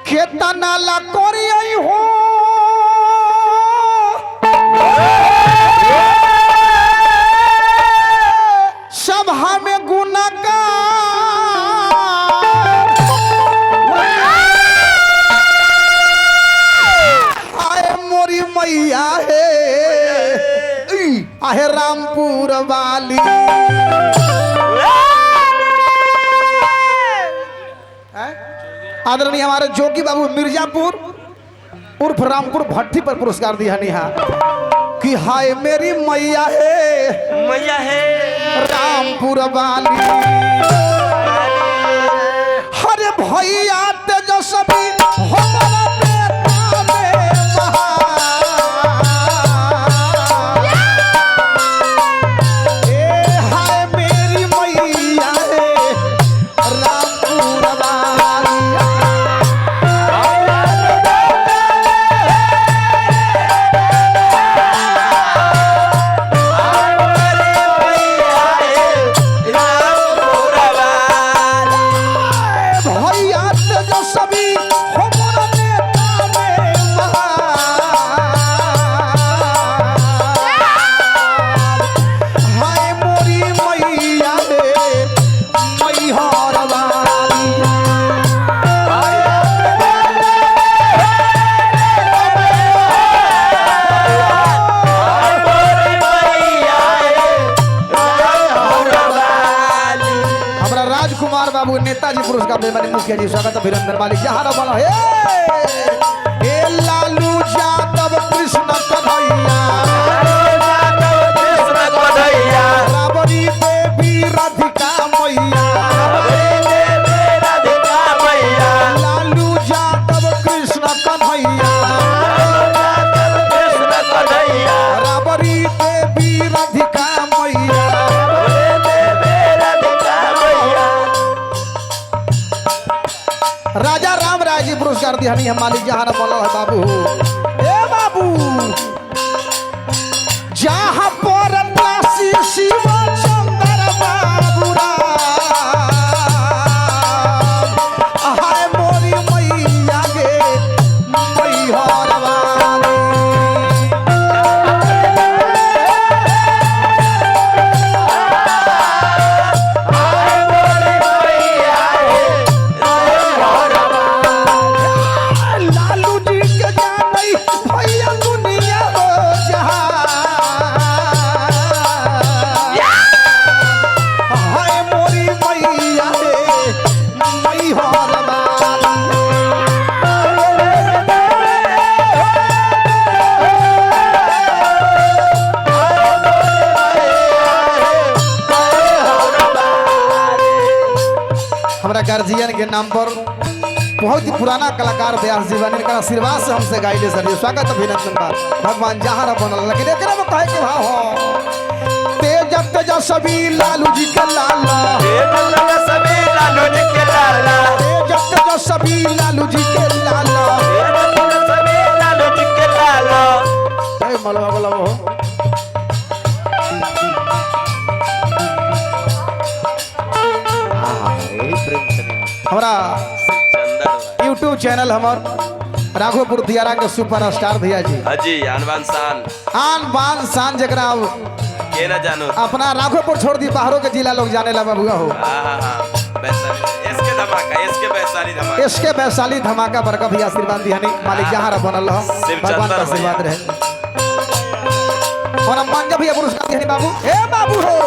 केतना ला करियई हो सभा में गुनागार आए मोरी मैया है आहे रामपुर वाली आदरणीय हमारे जोगी बाबू मिर्जापुर उर्फ रामपुर भट्टी पर पुरस्कार दिया नेहा कि हाय मेरी मैया है रामपुर वाली हरे भैया तेजस्वी हमारा नेता में महान। ए हाय मेरी मैया है रामपुर वाली भैया तेजस्वी हमारा नेता में महान। हाय मोरी मैया है मैहर वाली हमारा राजकुमार बाबू नेताजी पुरस्कार बेमानी मुखिया जी स्वागत अभिनंदन मालिक जहाँ वाला हे ए लालू यादव कृष्ण कन्हैया राबड़ी देवी राधिका मैया लालू यादव कृष्ण कन्हैया राबड़ी देवी राधिका मैया राजा राम राय जी पुरस्कार दिया हम मालिक जहाँ बोलो है बाबू ए बाबू जहाँ पर काशी शिव चंद्र बाबू राम हाय मोरी मैया गे मैहर वाली लालू जी के जानई भैया दुनिया हो जहां हाय मोरी मैया है मैहर वाली हमारा गार्जियन के नाम पर बहुत ही पुराना कलाकार व्यास जी बने का आशीर्वाद से हमसे गाइले सर स्वागत अभिनंदन बा भगवान जहाँ बनल लेकिन एकरा में कहे के भाव हो तेज तेजस्वी लालू जी के लाला तेज तेजस्वी लालू जी के लाला ए मलवा बोला हो हमारा YouTube चैनल हमार राघोपुर दियारा के सुपरस्टार भैया जी हाजी आन बान शान जकरा के ना जानो अपना राघोपुर छोड़ दी बाहरों के जिला लोग जाने लगा बुआ हो इसके वैशाली धमाका बरका भी आशीर्वाद दिया नहीं मालिक जहाँ बनल हो भगवान का आशीर्वाद रहे और मांगे भैया पुरस्कार दिया नहीं बाबू ए बाबू हो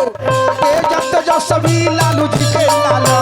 ए जब तेजस्वी लालू जी के लाला